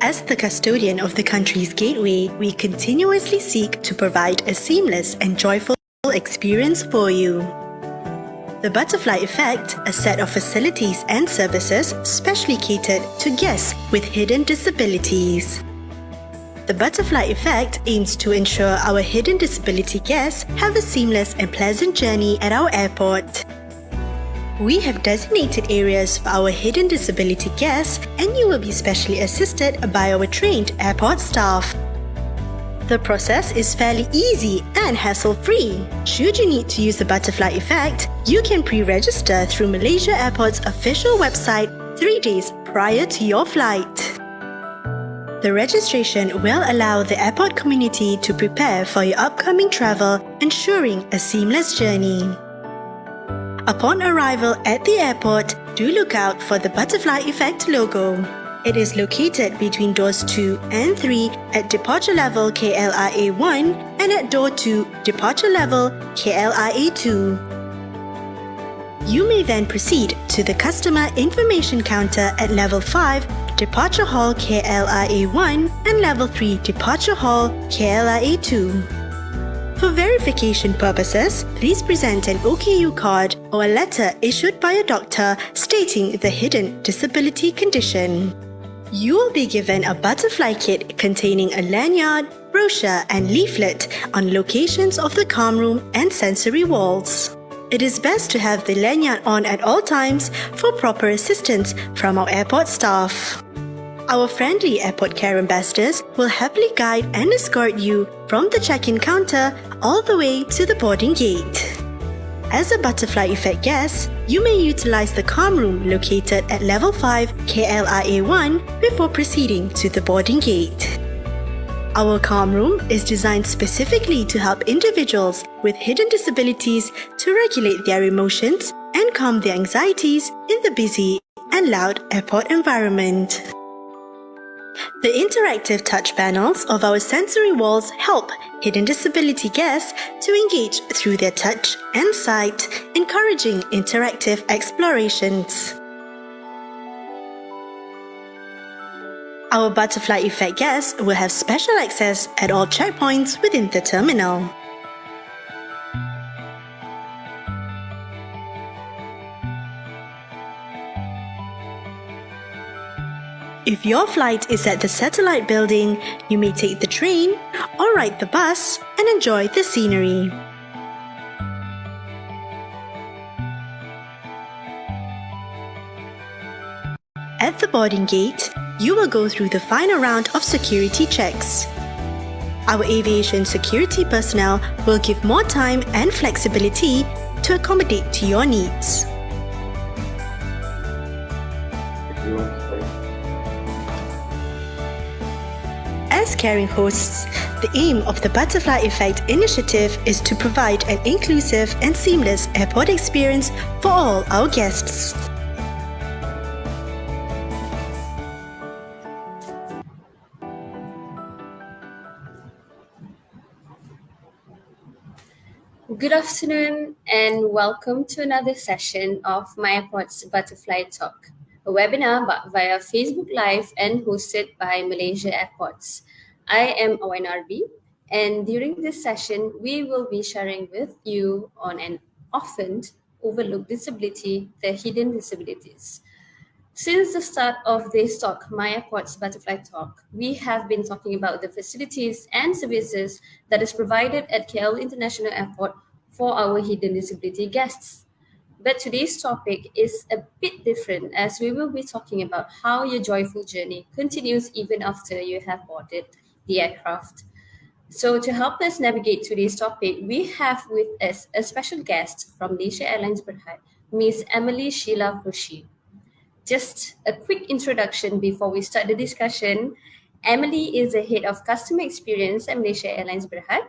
As the custodian of the country's gateway, we continuously seek to provide a seamless and joyful experience for you. The Butterfly Effect, a set of facilities and services specially catered to guests with hidden disabilities. The Butterfly Effect aims to ensure our hidden disability guests have a seamless and pleasant journey at our airport. We have designated areas for our hidden disability guests, and you will be specially assisted by our trained airport staff. The process is fairly easy and hassle-free. Should you need to use the Butterfly Effect, you can pre-register through Malaysia Airport's official website 3 days prior to your flight. The registration will allow the airport community to prepare for your upcoming travel, ensuring a seamless journey. Upon arrival at the airport, do look out for the Butterfly Effect logo. It is located between doors 2 and 3 at departure level KLIA 1 and at door 2, departure level KLIA 2. You may then proceed to the Customer Information Counter at level 5, Departure Hall KLIA 1 and level 3, Departure Hall KLIA 2. For verification purposes, please present an OKU card or a letter issued by a doctor stating the hidden disability condition. You will be given a butterfly kit containing a lanyard, brochure and leaflet on locations of the calm room and sensory walls. It is best to have the lanyard on at all times for proper assistance from our airport staff. Our friendly airport care ambassadors will happily guide and escort you from the check-in counter all the way to the boarding gate. As a Butterfly Effect guest, you may utilize the calm room located at level 5 KLIA 1 before proceeding to the boarding gate. Our calm room is designed specifically to help individuals with hidden disabilities to regulate their emotions and calm their anxieties in the busy and loud airport environment. The interactive touch panels of our sensory walls help hidden disability guests to engage through their touch and sight, encouraging interactive explorations. Our Butterfly Effect guests will have special access at all checkpoints within the terminal. If your flight is at the satellite building, you may take the train or ride the bus and enjoy the scenery. At the boarding gate, you will go through the final round of security checks. Our aviation security personnel will give more time and flexibility to accommodate to your needs. As caring hosts, the aim of the Butterfly Effect initiative is to provide an inclusive and seamless airport experience for all our guests. Good afternoon and welcome to another session of My Airport's Butterfly Talk, a webinar via Facebook Live and hosted by Malaysia Airports. I am Awan Arbi, and during this session, we will be sharing with you on an often overlooked disability, the hidden disabilities. Since the start of this talk, My Airport's Butterfly Talk, we have been talking about the facilities and services that is provided at KL International Airport for our hidden disability guests. But today's topic is a bit different, as we will be talking about how your joyful journey continues even after you have boarded the aircraft. So to help us navigate today's topic, we have with us a special guest from Malaysia Airlines Berhad, Ms. Emily Sheila Krushi. Just a quick introduction before we start the discussion. Emily is the head of customer experience at Malaysia Airlines Berhad.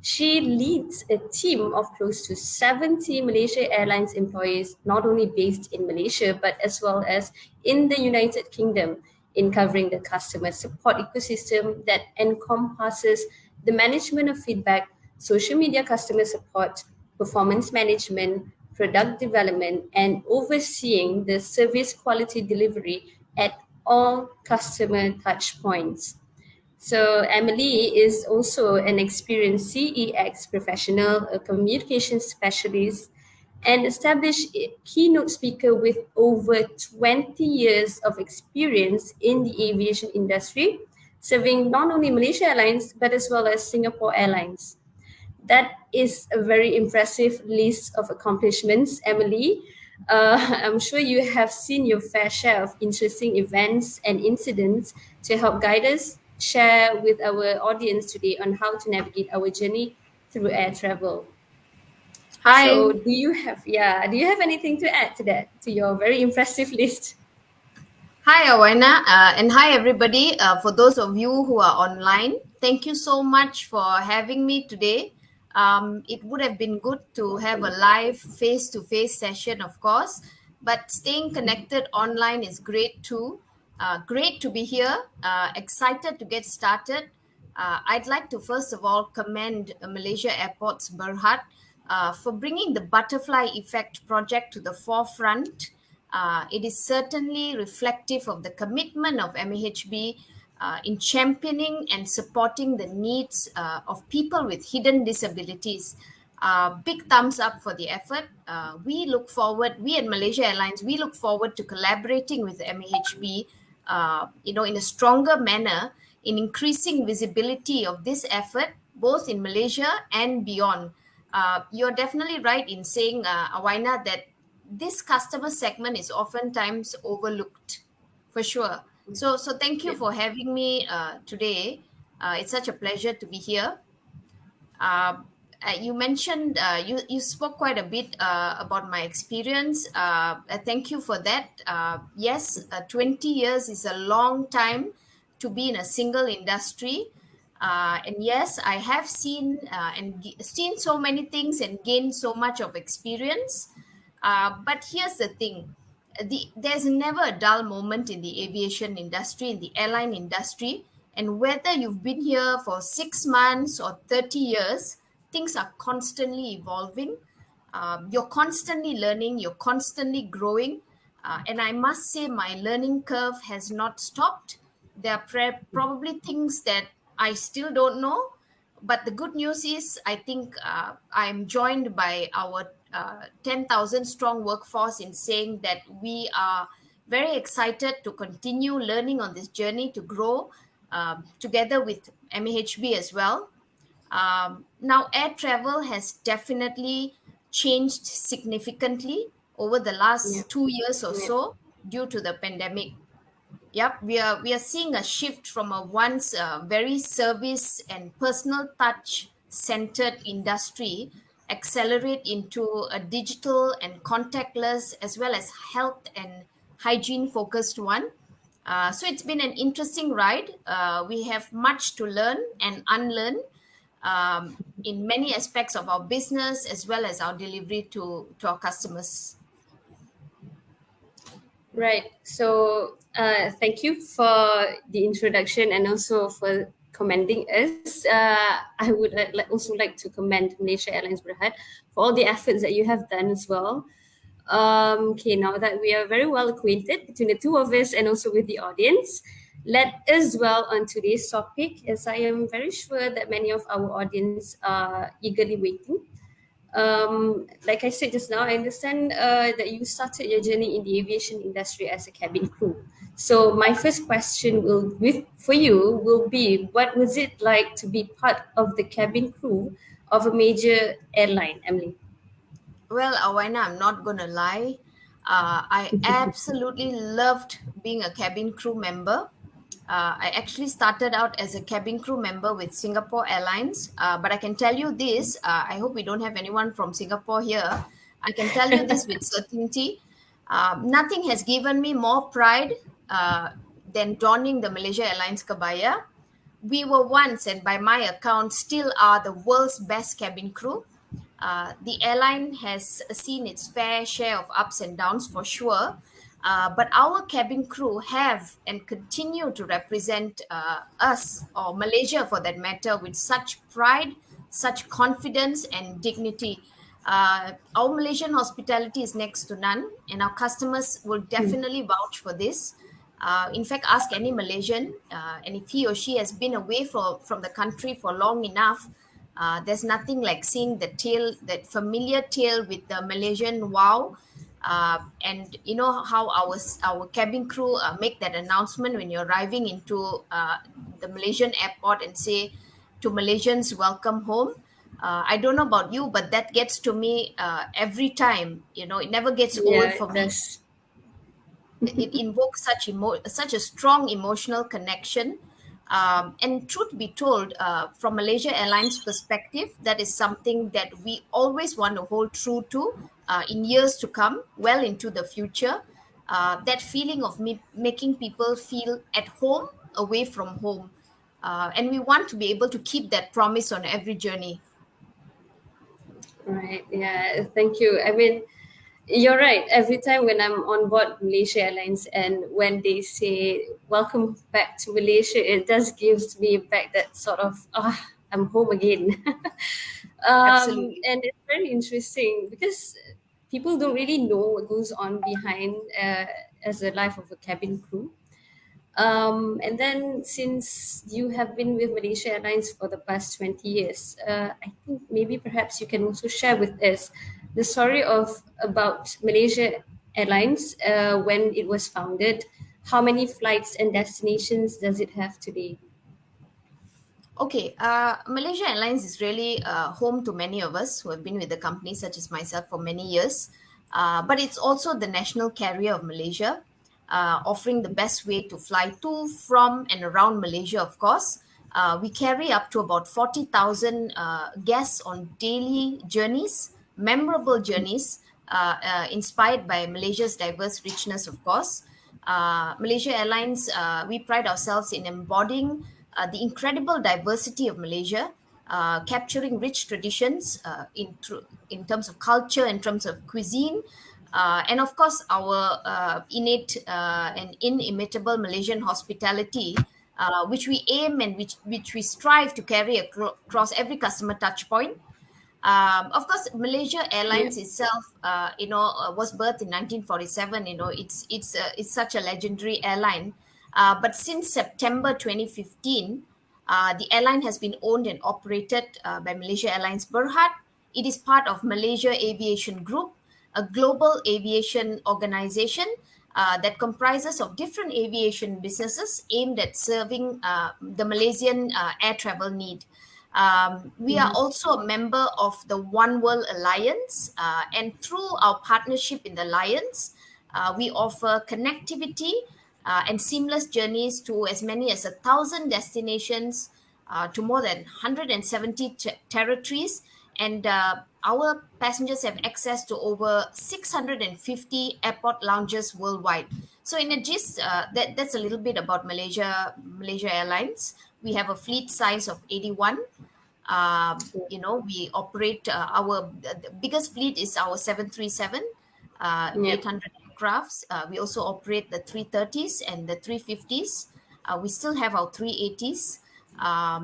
She leads a team of close to 70 Malaysia Airlines employees, not only based in Malaysia, but as well as in the United Kingdom, in covering the customer support ecosystem that encompasses the management of feedback, social media customer support, performance management, product development, and overseeing the service quality delivery at all customer touch points. So Emily is also an experienced CEX professional, a communication specialist, and established keynote speaker with over 20 years of experience in the aviation industry, serving not only Malaysia Airlines but as well as Singapore Airlines. That is a very impressive list of accomplishments, Emily. I'm sure you have seen your fair share of interesting events and incidents to help guide us share with our audience today on how to navigate our journey through air travel. So Hi. do you have anything to add to that, to your very impressive list? Hi, Awana, and hi, everybody. For those of you who are online, thank you so much for having me today. It would have been good to have a live face to face session, of course, but staying connected online is great too. Great to be here. Excited to get started. I'd like to first of all commend Malaysia Airports Berhad for bringing the butterfly effect project to the forefront. It is certainly reflective of the commitment of MAHB in championing and supporting the needs of people with hidden disabilities. Big thumbs up for the effort. We at Malaysia Airlines, we look forward to collaborating with MAHB, in a stronger manner in increasing visibility of this effort, both in Malaysia and beyond. You're definitely right in saying, Awaina, that this customer segment is oftentimes overlooked, for sure. So thank you Yeah. for having me today. It's such a pleasure to be here. Uh, you mentioned you spoke quite a bit about my experience. Thank you for that. Yes, 20 years is a long time to be in a single industry. And yes, I have seen seen so many things and gained so much of experience. But here's the thing: there's never a dull moment in the aviation industry, in the airline industry. And whether you've been here for 6 months or 30 years, things are constantly evolving. You're constantly learning, you're constantly growing. And I must say, my learning curve has not stopped. There are probably things that I still don't know, but the good news is, I think I'm joined by our 10,000 strong workforce in saying that we are very excited to continue learning on this journey to grow together with MAHB as well. Now, air travel has definitely changed significantly over the Yeah. last 2 years or Yeah. so due to the pandemic. Yep, we are seeing a shift from a once very service and personal touch centered industry accelerate into a digital and contactless as well as health and hygiene focused one. So it's been an interesting ride. We have much to learn and unlearn in many aspects of our business as well as our delivery to our customers. Right. So, thank you for the introduction and also for commending us. I would also like to commend Malaysia Airlines Berhad for all the efforts that you have done as well. Okay, now that we are very well acquainted between the two of us and also with the audience, let us dwell on today's topic, as I am very sure that many of our audience are eagerly waiting. Like I said just now, I understand that you started your journey in the aviation industry as a cabin crew. So my first question for you will be, what was it like to be part of the cabin crew of a major airline, Emily? Well, Awaina, I'm not gonna lie. I absolutely loved being a cabin crew member. I actually started out as a cabin crew member with Singapore Airlines, but I can tell you this. I hope we don't have anyone from Singapore here. I can tell you this with certainty. Nothing has given me more pride than donning the Malaysia Airlines Kabaya. We were once, and by my account, still are the world's best cabin crew. The airline has seen its fair share of ups and downs for sure, but our cabin crew have and continue to represent us, or Malaysia for that matter, with such pride, such confidence, and dignity. Our Malaysian hospitality is next to none, and our customers will definitely vouch for this. In fact, ask any Malaysian, and if he or she has been away from the country for long enough, there's nothing like seeing the tail, that familiar tail with the Malaysian wow. And you know how our cabin crew make that announcement when you're arriving into the Malaysian airport and say to Malaysians, welcome home. I don't know about you, but that gets to me every time. You know, it never gets Yeah, old it for me. does. It invokes such a strong emotional connection. And truth be told, from Malaysia Airlines perspective, that is something that we always want to hold true to in years to come, well into the future. That feeling of making people feel at home away from home. And we want to be able to keep that promise on every journey. Right. Yeah. Thank you. I mean, you're right. Every time when I'm on board Malaysia Airlines and when they say welcome back to Malaysia, it does gives me back that sort of I'm home again. Absolutely. And it's very interesting because people don't really know what goes on behind as the life of a cabin crew. And then since you have been with Malaysia Airlines for the past 20 years, I think maybe perhaps you can also share with us the story of about Malaysia Airlines when it was founded. How many flights and destinations does it have today? Okay, Malaysia Airlines is really home to many of us who have been with the company, such as myself, for many years. But it's also the national carrier of Malaysia, offering the best way to fly to, from, and around Malaysia, of course. We carry up to about 40,000 guests on daily journeys, memorable journeys, inspired by Malaysia's diverse richness, of course. Malaysia Airlines, we pride ourselves in embodying the incredible diversity of Malaysia, capturing rich traditions in terms of culture, in terms of cuisine, and of course our innate and inimitable Malaysian hospitality, which we aim and which we strive to carry across every customer touch point. Of course, Malaysia Yeah. Airlines itself, was birthed in 1947. You know, it's such a legendary airline. But since September 2015, the airline has been owned and operated by Malaysia Airlines Berhad. It is part of Malaysia Aviation Group, a global aviation organization that comprises of different aviation businesses aimed at serving the Malaysian air travel need. We are Mhm. also a member of the One World Alliance, and through our partnership in the Alliance, we offer connectivity and seamless journeys to as many as 1,000 destinations, to more than 170 territories, and our passengers have access to over 650 airport lounges worldwide. So, in a gist, that's a little bit about Malaysia Airlines. We have a fleet size of 81. We operate the biggest fleet is our 737, Yep. 800 aircrafts. We also operate the 330s and the 350s. We still have our 380s.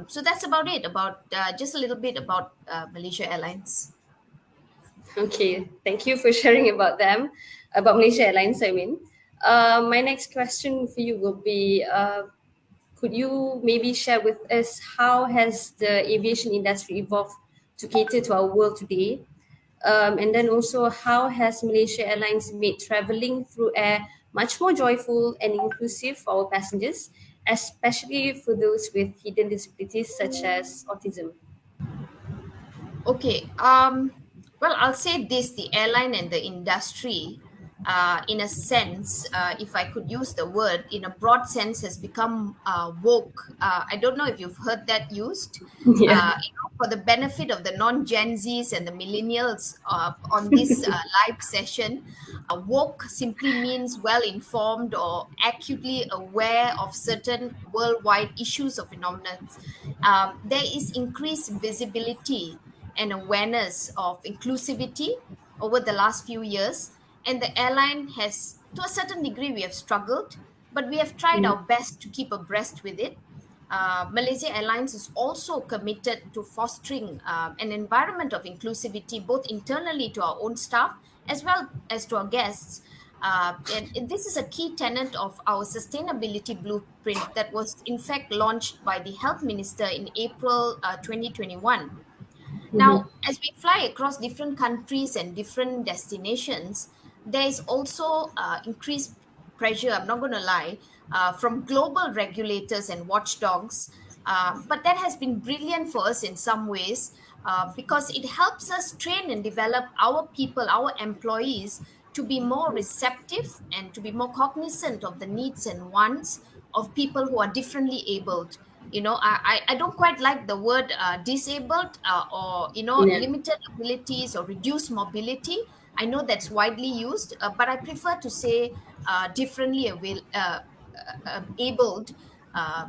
So that's about it, about just a little bit about Malaysia Airlines. Okay. Thank you for sharing about them, about Malaysia Airlines. I mean, my next question for you will be. Could you maybe share with us how has the aviation industry evolved to cater to our world today? And then also, how has Malaysia Airlines made traveling through air much more joyful and inclusive for our passengers, especially for those with hidden disabilities such as autism? Okay. Well, I'll say this: the airline and the industry, in a sense, if I could use the word in a broad sense, has become woke. I don't know if you've heard that used. Yeah. For the benefit of the non-Gen Zs and the millennials on this live session, woke simply means well informed or acutely aware of certain worldwide issues or phenomena. There is increased visibility and awareness of inclusivity over the last few years, and the airline has, to a certain degree, we have struggled, but we have tried Mm. our best to keep abreast with it. Malaysia Airlines is also committed to fostering an environment of inclusivity, both internally to our own staff as well as to our guests. And this is a key tenet of our sustainability blueprint that was, in fact, launched by the health minister in April 2021. Mm-hmm. Now, as we fly across different countries and different destinations, there is also increased pressure, I'm not going to lie, from global regulators and watchdogs. But that has been brilliant for us in some ways because it helps us train and develop our people, our employees, to be more receptive and to be more cognizant of the needs and wants of people who are differently abled. I don't quite like the word disabled or Yeah. limited abilities or reduced mobility. I know that's widely used, but I prefer to say differently abled,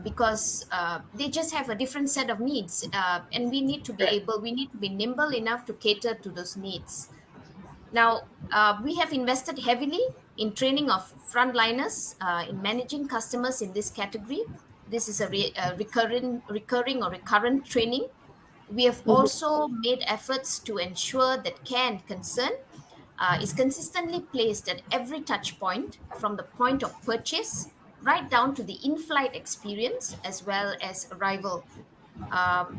because they just have a different set of needs, and Right. we need to be nimble enough to cater to those needs. Now, we have invested heavily in training of frontliners in managing customers in this category. This is a recurring or recurrent training. We have Mm-hmm. also made efforts to ensure that care and concern is consistently placed at every touch point, from the point of purchase right down to the in-flight experience as well as arrival.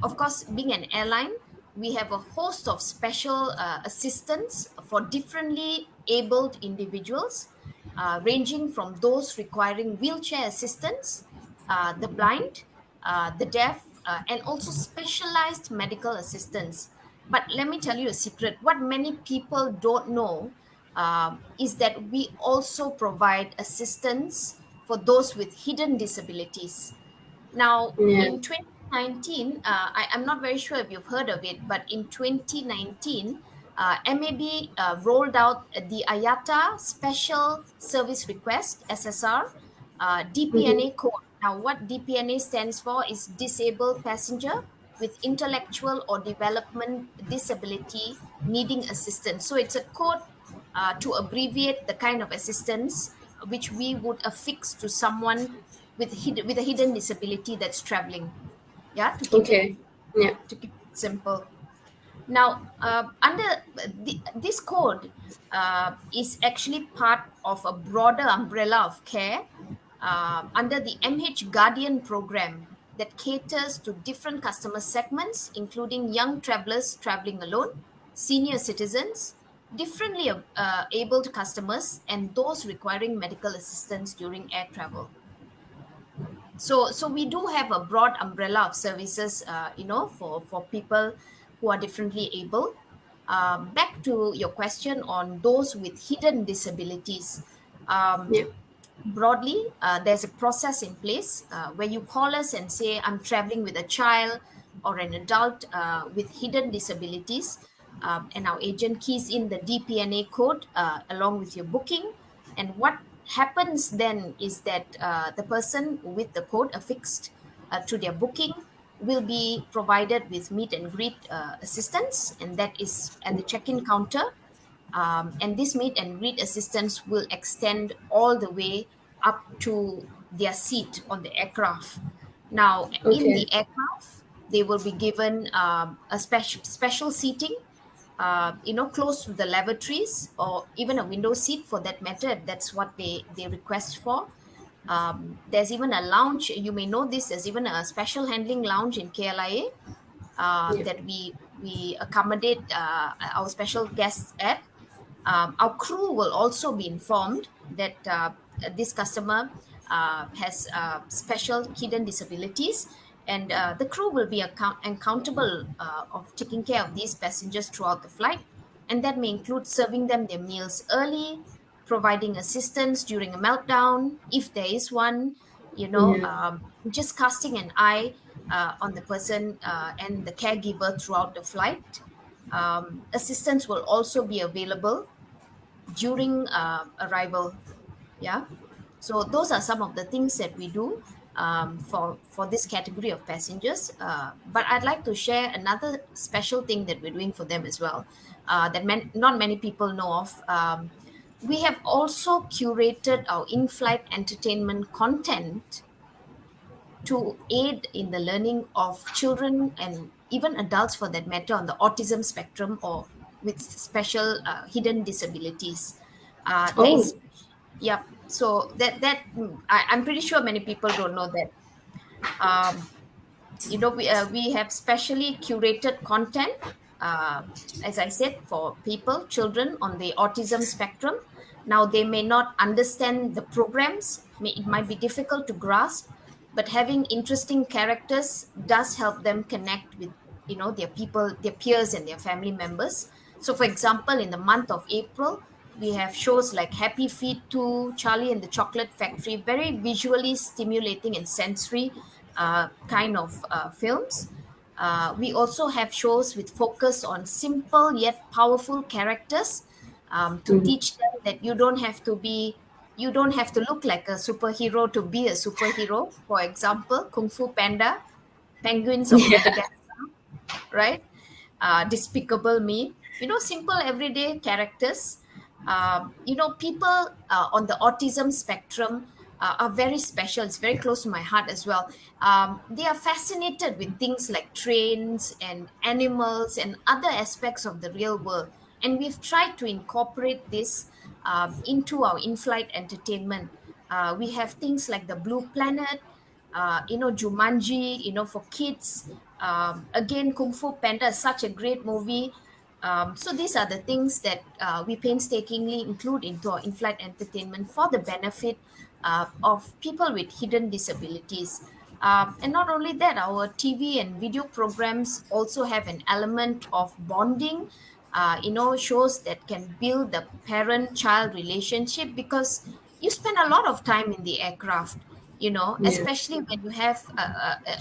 Of course, being an airline, we have a host of special assistance for differently abled individuals, ranging from those requiring wheelchair assistance, the blind, the deaf, and also specialized medical assistance. But let me tell you a secret: what many people don't know is that we also provide assistance for those with hidden disabilities. Now, Yeah. in 2019, I'm not very sure if you've heard of it, but in 2019, MAB rolled out the IATA Special Service Request, SSR, Mm-hmm. DPNA code. Now, what DPNA stands for is Disabled Passenger with Intellectual or Development Disability Needing Assistance. So it's a code to abbreviate the kind of assistance which we would affix to someone with a hidden disability that's traveling. Yeah, Okay. Yeah. to keep it simple. Now, under this code is actually part of a broader umbrella of care under the MH Guardian program that caters to different customer segments, including young travelers traveling alone, senior citizens, differently abled customers, and those requiring medical assistance during air travel. So we do have a broad umbrella of services, for people who are differently able. Back to your question on those with hidden disabilities. um, Yeah. Broadly, there's a process in place where you call us and say, I'm traveling with a child or an adult with hidden disabilities, and our agent keys in the DPNA code along with your booking. And what happens then is that the person with the code affixed to their booking will be provided with meet and greet assistance, and that is at the check-in counter. And this meet and greet assistance will extend all the way up to their seat on the aircraft. Now, in Okay. the aircraft, they will be given a special seating, close to the lavatories or even a window seat for that matter. If that's what they request for. There's even a lounge. You may know this. There's even a special handling lounge in KLIA Yeah. that we accommodate our special guests at. Our crew will also be informed that this customer has special hidden disabilities, and the crew will be accountable of taking care of these passengers throughout the flight, and that may include serving them their meals early, providing assistance during a meltdown if there is one, Yeah. just casting an eye on the person and the caregiver throughout the flight. Assistance will also be available during arrival. Yeah, so those are some of the things that we do for this category of passengers. But I'd like to share another special thing that we're doing for them as well, that not many people know of. We have also curated our in-flight entertainment content to aid in the learning of children and even adults for that matter on the autism spectrum or with special hidden disabilities. There Oh. is Yep. So I'm pretty sure many people don't know that. Um, we have specially curated content, uh, as I said, for people, children on the autism spectrum. Now they may not understand the programs, it might be difficult to grasp, but having interesting characters does help them connect with their people, their peers, and their family members. So for example, in the month of April, we have shows like Happy Feet 2, Charlie and the Chocolate Factory, very visually stimulating and sensory kind of films. We also have shows with focus on simple yet powerful characters, to Mhm. teach them that you don't have to look like a superhero to be a superhero. For example, Kung Fu Panda, Penguins of Yeah. Madagascar, right? Despicable Me, simple everyday characters. People on the autism spectrum are very special. It's very close to my heart as well. They are fascinated with things like trains and animals and other aspects of the real world. And we've tried to incorporate this into our in flight entertainment. We have things like the Blue Planet, Jumanji, for kids. Again, Kung Fu Panda is such a great movie. So these are the things that we painstakingly include into our in-flight entertainment for the benefit of people with hidden disabilities. And not only that, our TV and video programs also have an element of bonding. Shows that can build the parent-child relationship, because you spend a lot of time in the aircraft, Yeah. especially when you have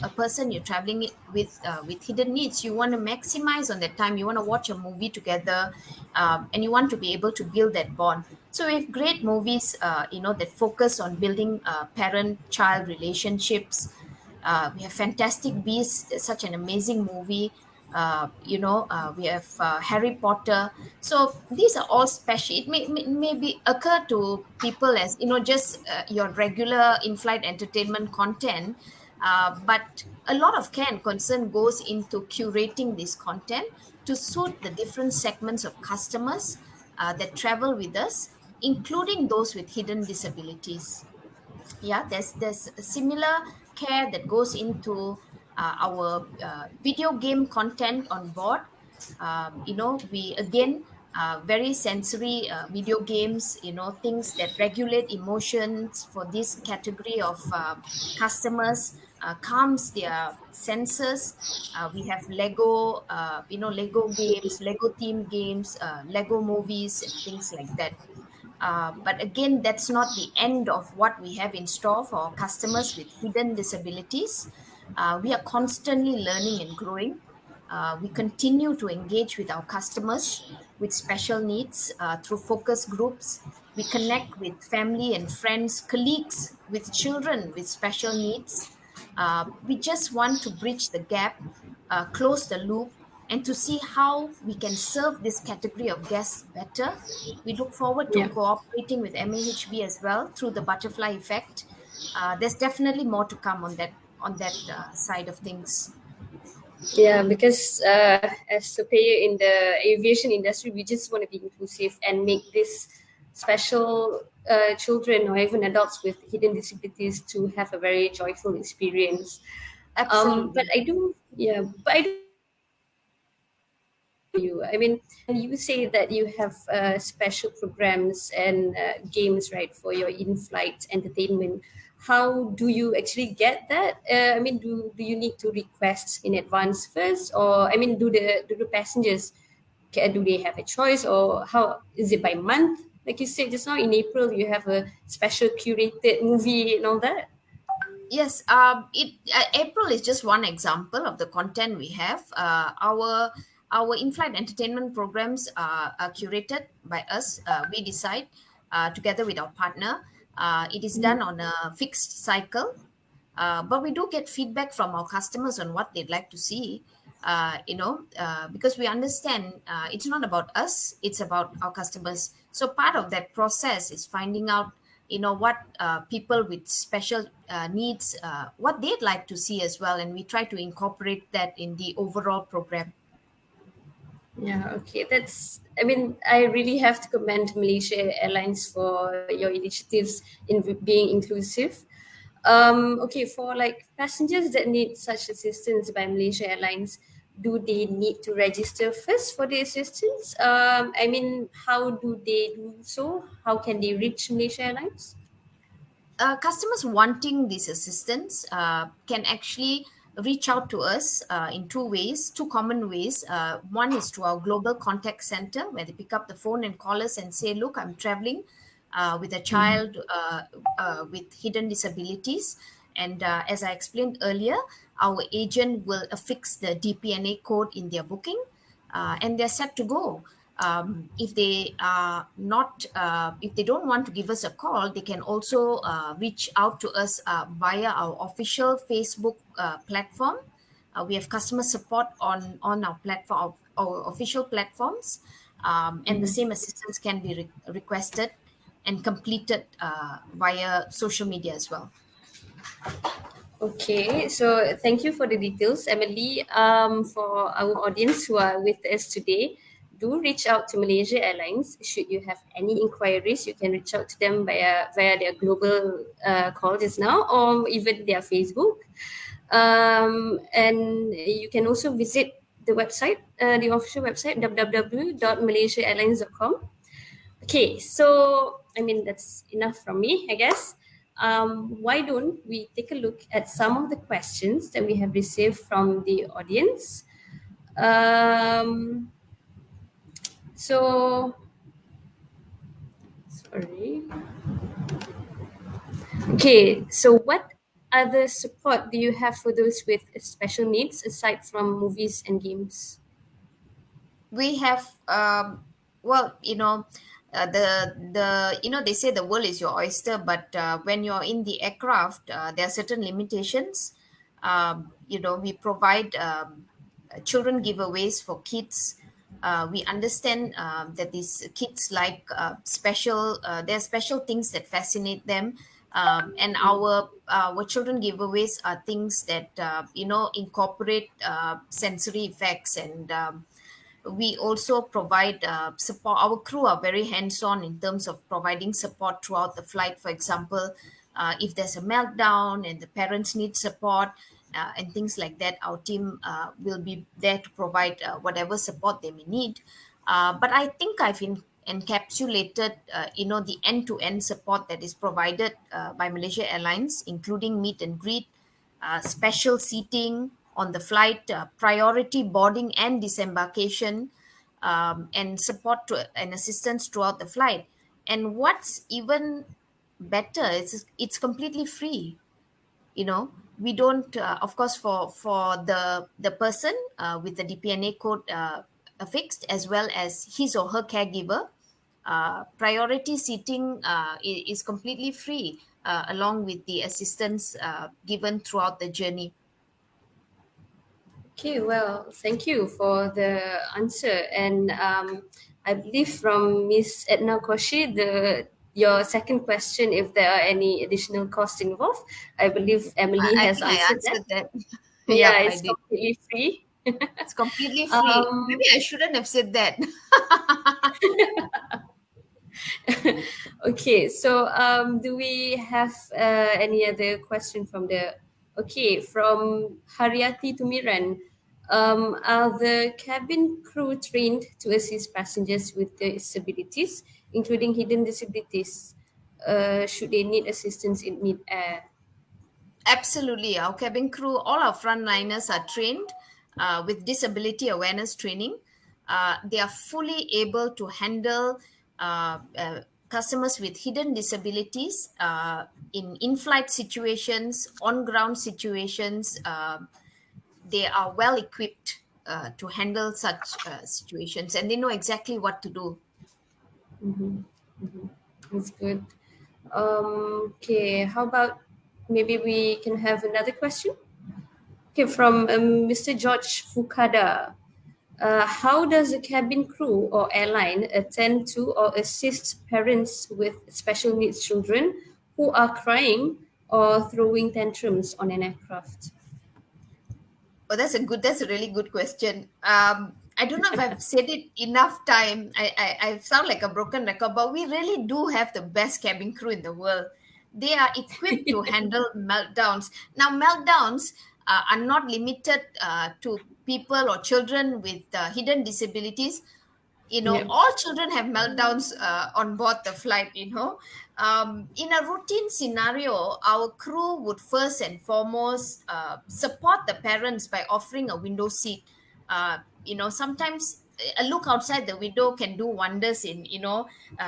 a person you're traveling with hidden needs. You want to maximize on that time. You want to watch a movie together, and you want to be able to build that bond. So we have great movies that focus on building parent child relationships. We have Fantastic Beasts, such an amazing movie. We have Harry Potter. So these are all special. It may be occur to people as just your regular in-flight entertainment content, but a lot of care and concern goes into curating this content to suit the different segments of customers that travel with us, including those with hidden disabilities. Yeah, there's a similar care that goes into our video game content on board. We again, very sensory video games, things that regulate emotions for this category of customers, calms their senses. We have Lego games, Lego themed games, Lego movies, and things like that. But again, that's not the end of what we have in store for our customers with hidden disabilities. We are constantly learning and growing. We continue to engage with our customers with special needs through focus groups. We connect with family and friends, colleagues with children with special needs. We just want to bridge the gap, close the loop, and to see how we can serve this category of guests better. We look forward to Yeah. cooperating with MAHB as well through the butterfly effect. There's definitely more to come on that side of things. Yeah, because as a player in the aviation industry, we just want to be inclusive and make this special children or even adults with hidden disabilities to have a very joyful experience. But Absolutely. I do, yeah, but I do you. I mean, you say that you have special programs and games, right, for your in-flight entertainment. How do you actually get that? I mean, do you need to request in advance first, or I mean, do the passengers do they have a choice, or how is it by month? Like you said just now, in April you have a special curated movie and all that. Yes, April is just one example of the content we have. Our in-flight entertainment programs are curated by us. We decide together with our partner. It is done on a fixed cycle, but we do get feedback from our customers on what they'd like to see. Because we understand it's not about us; it's about our customers. So part of that process is finding out what people with special needs, what they'd like to see as well, and we try to incorporate that in the overall program. Yeah, okay. I really have to commend Malaysia Airlines for your initiatives in being inclusive. Okay, for like passengers that need such assistance by Malaysia Airlines, do they need to register first for the assistance? How do they do so? How can they reach Malaysia Airlines? Customers wanting this assistance can actually reach out to us in two ways, two common ways. One is to our global contact center, where they pick up the phone and call us and say, "Look, I'm traveling with a child with hidden disabilities." And as I explained earlier, our agent will affix the DPNA code in their booking, and they're set to go. If they are not, if they don't want to give us a call, they can also reach out to us via our official Facebook platform. We have customer support on our platform, our official platforms, and the same assistance can be requested and completed via social media as well. Okay, so thank you for the details, Emily. For our audience who are with us today, do reach out to Malaysia Airlines. Should you have any inquiries, you can reach out to them via their global call just now, or even their Facebook. And you can also visit the website, the official website, www.malaysiaairlines.com. Okay, so that's enough from me, I guess. Why don't we take a look at some of the questions that we have received from the audience? Um, so, sorry. Okay, so what other support do you have for those with special needs aside from movies and games? We have well, the they say the world is your oyster, but when you're in the aircraft, there are certain limitations. We provide children giveaways for kids. We understand that these kids like special there are special things that fascinate them, and our children giveaways are things that incorporate sensory effects, and we also provide support. Our crew are very hands-on in terms of providing support throughout the flight. For example, if there's a meltdown and the parents need support and things like that, our team will be there to provide whatever support they may need. But I think I've encapsulated the end-to-end support that is provided by Malaysia Airlines, including meet and greet, special seating on the flight, priority boarding and disembarkation, and support and assistance throughout the flight. And what's even better is it's completely free. We don't, of course, for the person with the DPNA code affixed, as well as his or her caregiver. Priority seating is completely free, along with the assistance given throughout the journey. Okay, well, thank you for the answer. And I believe from Miss Edna Koshi, your second question, if there are any additional costs involved, I believe Emily I has think I answered that. answered that. Yeah, Yep, I it's did. completely free. It's completely free. um, Maybe I shouldn't have said that. okay, so do we have any other question from the? Okay, from Haryati Tumiran. Are the cabin crew trained to assist passengers with disabilities, including hidden disabilities? Should they need assistance in mid-air? Absolutely. Our cabin crew, all our frontliners are trained with disability awareness training. They are fully able to handle customers with hidden disabilities in flight situations, on ground situations. They are well equipped to handle such situations, and they know exactly what to do. Mm-hmm. Mm-hmm. That's good. Okay, how about maybe we can have another question? Okay, from Mr. George Fukada. How does a cabin crew or airline attend to or assist parents with special needs children who are crying or throwing tantrums on an aircraft? Oh, that's a really good question. I don't know if I've said it enough time. I sound like a broken record, but we really do have the best cabin crew in the world. They are equipped to handle meltdowns. Now, meltdowns are not limited to people or children with hidden disabilities. Yep. All children have meltdowns on board the flight. In a routine scenario, our crew would first and foremost support the parents by offering a window seat. Sometimes a look outside the window can do wonders in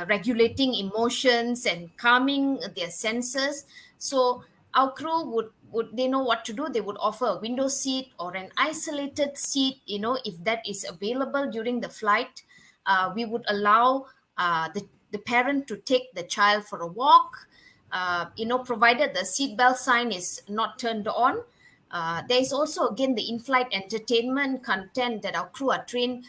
regulating emotions and calming their senses. So our crew would they know what to do. They would offer a window seat or an isolated seat, if that is available during the flight. We would allow the parent to take the child for a walk, provided the seatbelt sign is not turned on. There is also, again, the in flight entertainment content that our crew are trained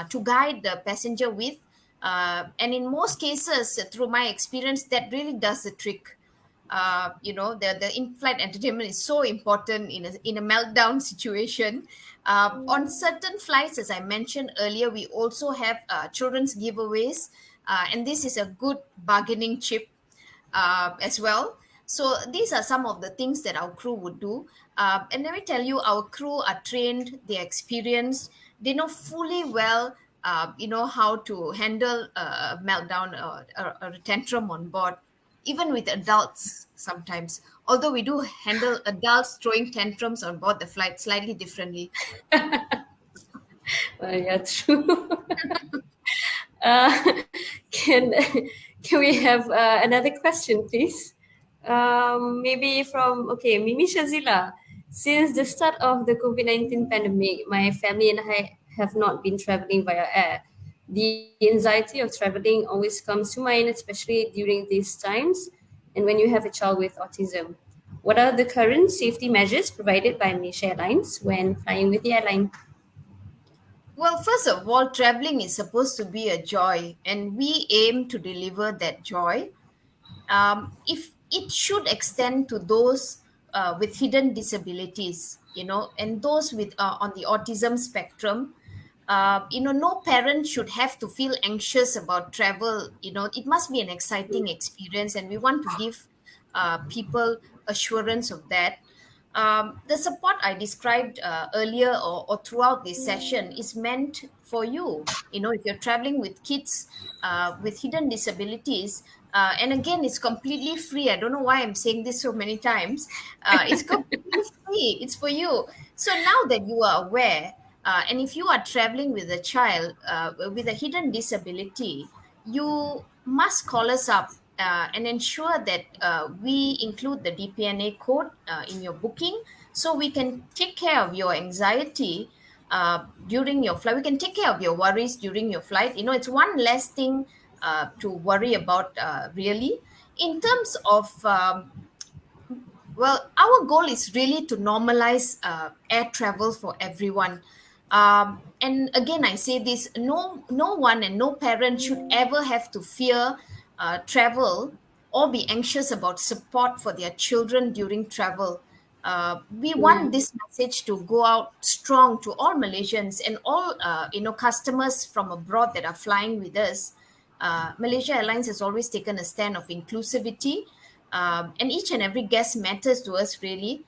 to guide the passenger with. And in most cases, through my experience, that really does the trick. The in-flight entertainment is so important in a meltdown situation. On certain flights, as I mentioned earlier, we also have children's giveaways, and this is a good bargaining chip as well. So these are some of the things that our crew would do. And let me tell you, our crew are trained, they're experienced, they know fully well, how to handle a meltdown or a tantrum on board, even with adults sometimes. Although we do handle adults throwing tantrums on board the flight slightly differently. Yeah, true. uh, can can we have another question, please? Maybe from Mimi Shazila. Since the start of the COVID-19 pandemic, my family and I have not been traveling via air. The anxiety of traveling always comes to mind, especially during these times and when you have a child with autism. What are the current safety measures provided by Malaysia Airlines when flying with the airline? Well, first of all, traveling is supposed to be a joy, and we aim to deliver that joy. If it should extend to those with hidden disabilities, and those with on the autism spectrum. No parent should have to feel anxious about travel. It must be an exciting experience, and we want to give people assurance of that. The support I described earlier or throughout this session is meant for you. If you're traveling with kids with hidden disabilities, and again, it's completely free. I don't know why I'm saying this so many times. It's completely free. It's for you. So now that you are aware, and if you are traveling with a child with a hidden disability, you must call us up and ensure that we include the DPNA code in your booking, so we can take care of your anxiety during your flight. We can take care of your worries during your flight. It's one less thing to worry about, really. In terms of well, our goal is really to normalize air travel for everyone. And again, I say this: no one and no parent should ever have to fear travel or be anxious about support for their children during travel. We Yeah. want this message to go out strong to all Malaysians and all customers from abroad that are flying with us. Malaysia Airlines has always taken a stand of inclusivity, and each and every guest matters to us, really.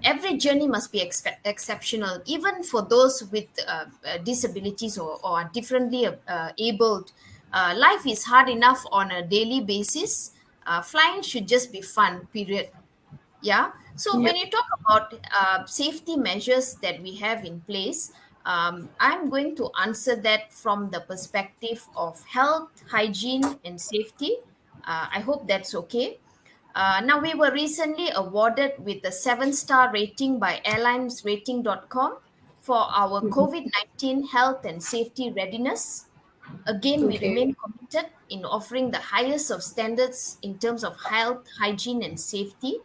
Every journey must be exceptional, even for those with disabilities or are differently abled. Life is hard enough on a daily basis. Flying should just be fun, period. Yeah. So when Yep. you talk about safety measures that we have in place, I'm going to answer that from the perspective of health, hygiene, and safety. I hope that's okay. Now, we were recently awarded with a 7-star rating by airlinesrating.com for our COVID 19 health and safety readiness. Again, we Okay. remain committed in offering the highest of standards in terms of health, hygiene, and safety.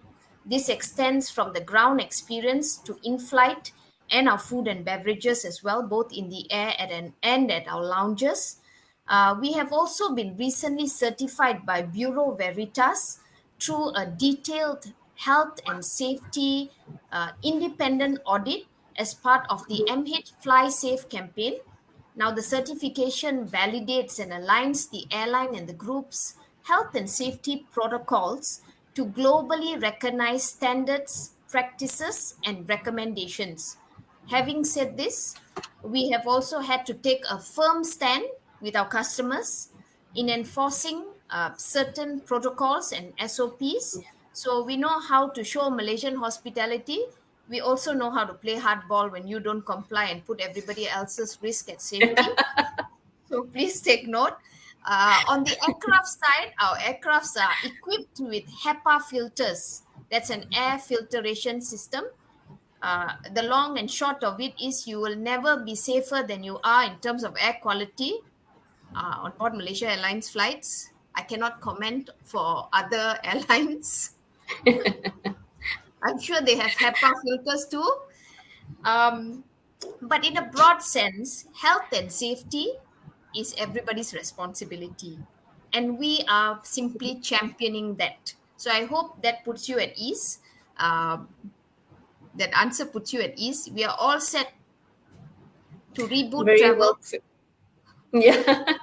This extends from the ground experience to in flight and our food and beverages as well, both in the air and at our lounges. We have also been recently certified by Bureau Veritas through a detailed health and safety independent audit, as part of the MH Fly Safe campaign. Now, the certification validates and aligns the airline and the group's health and safety protocols to globally recognized standards, practices, and recommendations. Having said this, we have also had to take a firm stand with our customers in enforcing certain protocols and SOPs. So we know how to show Malaysian hospitality. We also know how to play hardball when you don't comply and put everybody else's risk at safety. So please take note. On the aircraft side, our aircrafts are equipped with HEPA filters. That's an air filtration system. The long and short of it is you will never be safer than you are in terms of air quality on board Malaysia Airlines flights. I cannot comment for other airlines. I'm sure they have HEPA filters too. But in a broad sense, health and safety is everybody's responsibility. And we are simply championing that. So I hope that puts you at ease. That answer puts you at ease. We are all set to reboot Very travel, well. Yeah.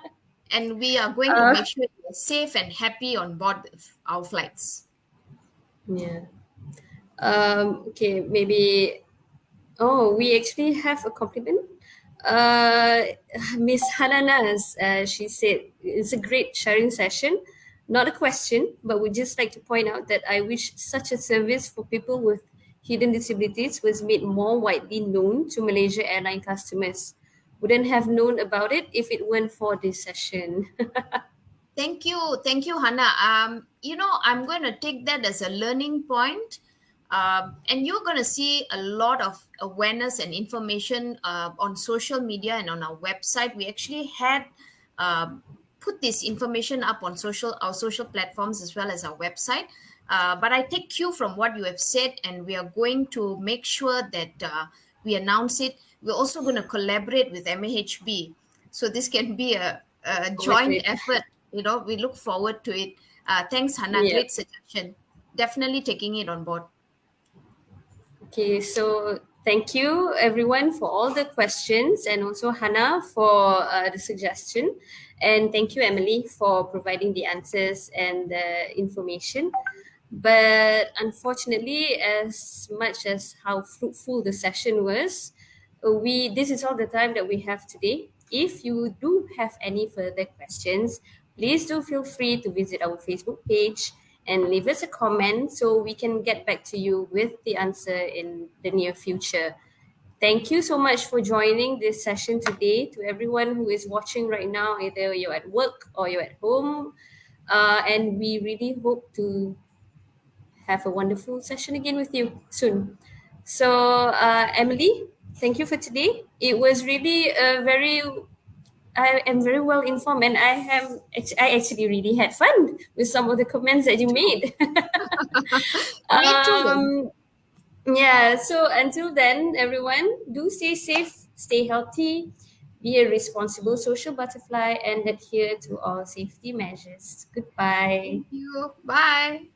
and we are going to make sure we're safe and happy on board our flights. Yeah. Okay, maybe. Oh, we actually have a compliment. Miss Hananas, she said it's a great sharing session. Not a question, but would just like to point out that I wish such a service for people with hidden disabilities was made more widely known to Malaysia Airline customers. Wouldn't have known about it if it weren't for this session. Thank you, Hannah. I'm going to take that as a learning point, and you're going to see a lot of awareness and information on social media and on our website. We actually had put this information up on our social platforms as well as our website. But I take cue from what you have said, and we are going to make sure that we announce it. We're also going to collaborate with MAHB, so this can be a joint effort. We look forward to it. Thanks, Hannah. Yeah. Great suggestion. Definitely taking it on board. Okay, so thank you everyone for all the questions, and also Hannah for the suggestion. And thank you, Emily, for providing the answers and the information. But unfortunately, as much as how fruitful the session was, this is all the time that we have today. If you do have any further questions, please do feel free to visit our Facebook page and leave us a comment so we can get back to you with the answer in the near future. Thank you so much for joining this session today. To everyone who is watching right now, either you're at work or you're at home, and we really hope to have a wonderful session again with you soon. So, Emily, thank you for today. It was really I am very well informed, and I actually really had fun with some of the comments that you made. Me too. Yeah, so until then, everyone, do stay safe, stay healthy, be a responsible social butterfly, and adhere to all safety measures. Goodbye. Thank you. Bye.